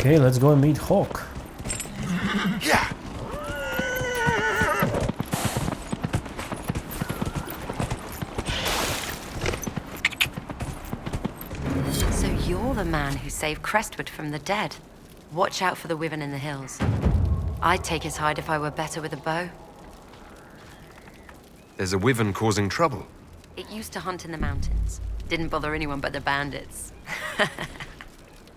Okay, let's go and meet Hawke. Yeah. So you're the man who saved Crestwood from the dead. Watch out for the wyvern in the hills. I'd take his hide if I were better with a bow. There's a wyvern causing trouble. It used to hunt in the mountains. Didn't bother anyone but the bandits.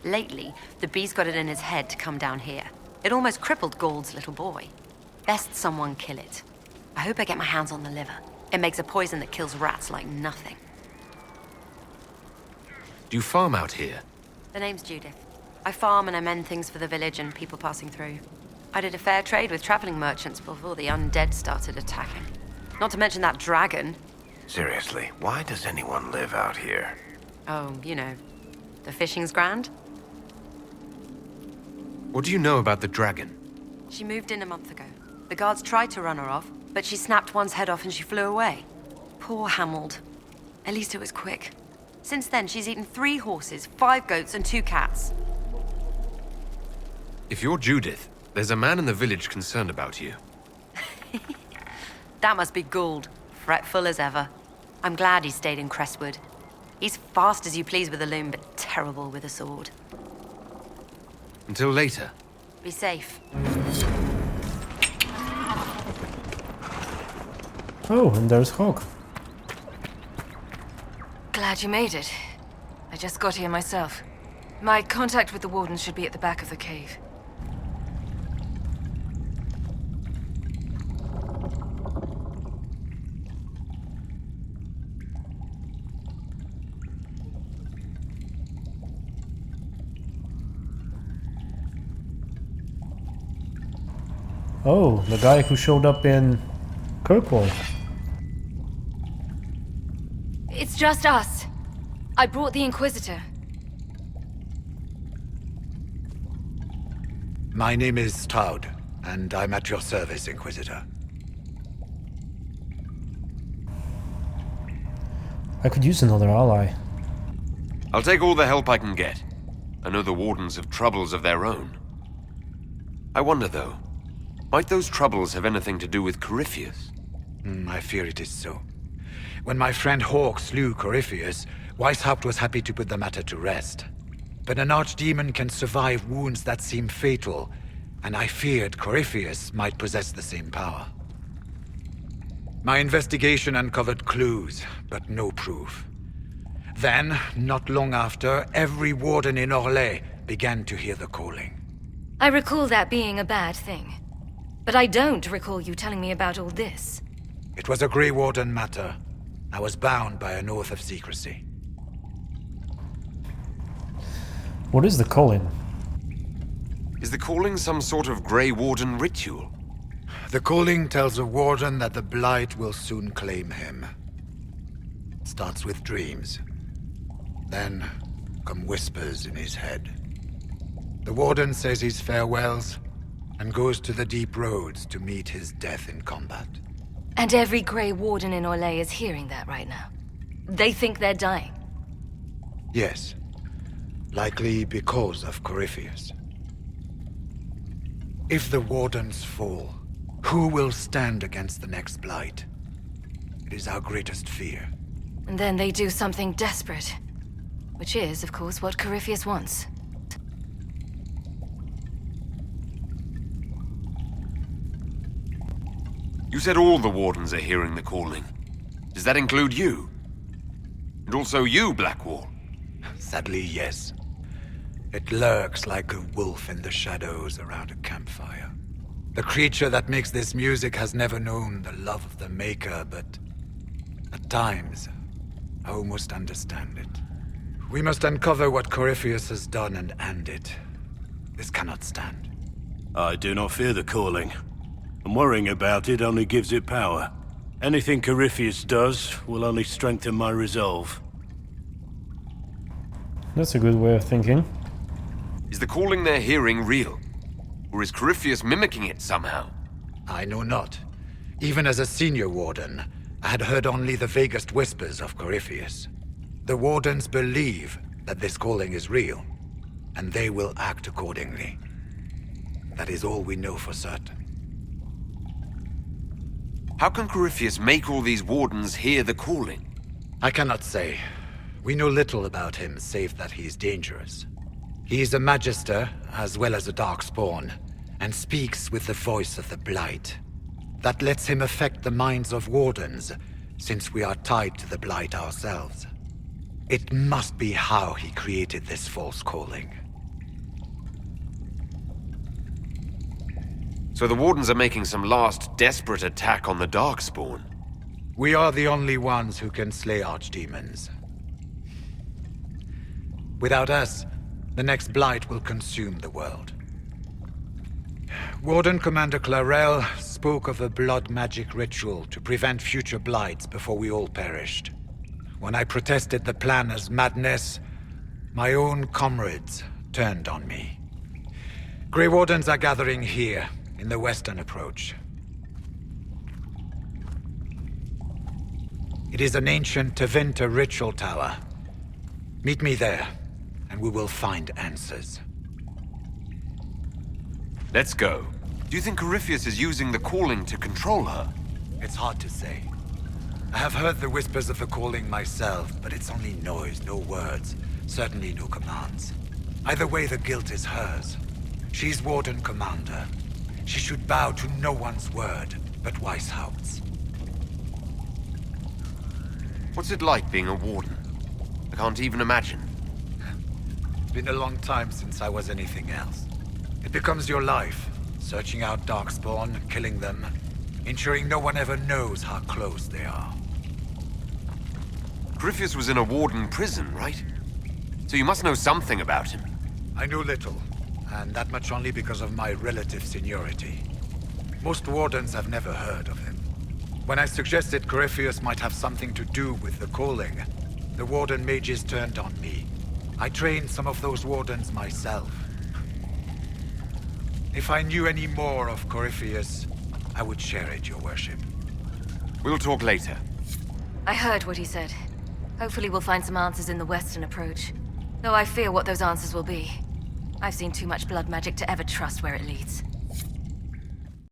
Lately, the beast got it in his head to come down here. It almost crippled Gauld's little boy. Best someone kill it. I hope I get my hands on the liver. It makes a poison that kills rats like nothing. Do you farm out here? The name's Judith. I farm and I mend things for the village and people passing through. I did a fair trade with traveling merchants before the undead started attacking. Not to mention that dragon. Seriously, why does anyone live out here? Oh, you know, the fishing's grand. What do you know about the dragon? She moved in a month ago. The guards tried to run her off, but she snapped one's head off and she flew away. Poor Hamold. At least it was quick. Since then, she's eaten 3 horses, 5 goats, and 2 cats. If you're Judith, there's a man in the village concerned about you. That must be Gould, fretful as ever. I'm glad he stayed in Crestwood. He's fast as you please with a loom, but terrible with a sword. Until later. Be safe. Oh, and there's Hawke. Glad you made it. I just got here myself. My contact with the Wardens should be at the back of the cave. Oh, the guy who showed up in Kirkwall. It's just us. I brought the Inquisitor. My name is Stroud, and I'm at your service, Inquisitor. I could use another ally. I'll take all the help I can get. I know the Wardens have troubles of their own. I wonder, though, might those troubles have anything to do with Corypheus? I fear it is so. When my friend Hawke slew Corypheus, Weishaupt was happy to put the matter to rest. But an archdemon can survive wounds that seem fatal, and I feared Corypheus might possess the same power. My investigation uncovered clues, but no proof. Then, not long after, every warden in Orlais began to hear the calling. I recall that being a bad thing. But I don't recall you telling me about all this. It was a Grey Warden matter. I was bound by an oath of secrecy. What is the calling? Is the calling some sort of Grey Warden ritual? The calling tells a warden that the Blight will soon claim him. It starts with dreams. Then come whispers in his head. The warden says his farewells and goes to the deep roads to meet his death in combat. And every Grey Warden in Orlais is hearing that right now. They think they're dying. Yes. Likely because of Corypheus. If the Wardens fall, who will stand against the next Blight? It is our greatest fear. And then they do something desperate. Which is, of course, what Corypheus wants. You said all the Wardens are hearing the calling. Does that include you? And also you, Blackwall? Sadly, yes. It lurks like a wolf in the shadows around a campfire. The creature that makes this music has never known the love of the Maker, but at times, I almost understand it. We must uncover what Corypheus has done and end it. This cannot stand. I do not fear the calling. And worrying about it only gives it power. Anything Corypheus does will only strengthen my resolve. That's a good way of thinking. Is the calling they're hearing real? Or is Corypheus mimicking it somehow? I know not. Even as a senior warden, I had heard only the vaguest whispers of Corypheus. The Wardens believe that this calling is real. and they will act accordingly. That is all we know for certain. How can Corypheus make all these Wardens hear the calling? I cannot say. We know little about him, save that he is dangerous. He is a Magister, as well as a Darkspawn, and speaks with the voice of the Blight. That lets him affect the minds of Wardens, since we are tied to the Blight ourselves. It must be how he created this false calling. So the Wardens are making some last desperate attack on the Darkspawn. We are the only ones who can slay archdemons. Without us, the next Blight will consume the world. Warden Commander Clarel spoke of a blood magic ritual to prevent future Blights before we all perished. When I protested the plan as madness, my own comrades turned on me. Grey Wardens are gathering here, in the western approach. It is an ancient Tevinter ritual tower. Meet me there, and we will find answers. Let's go. Do you think Corypheus is using the calling to control her? It's hard to say. I have heard the whispers of the calling myself, but it's only noise, no words. Certainly no commands. Either way, the guilt is hers. She's Warden Commander. She should bow to no one's word, but Weishaupt's. What's it like being a Warden? I can't even imagine. It's been a long time since I was anything else. It becomes your life, searching out Darkspawn, killing them, ensuring no one ever knows how close they are. Corypheus was in a Warden prison, right? So you must know something about him. I know little, and that much only because of my relative seniority. Most Wardens have never heard of him. When I suggested Corypheus might have something to do with the calling, the Warden mages turned on me. I trained some of those Wardens myself. If I knew any more of Corypheus, I would share it, your worship. We'll talk later. I heard what he said. Hopefully we'll find some answers in the western approach. Though I fear what those answers will be. I've seen too much blood magic to ever trust where it leads.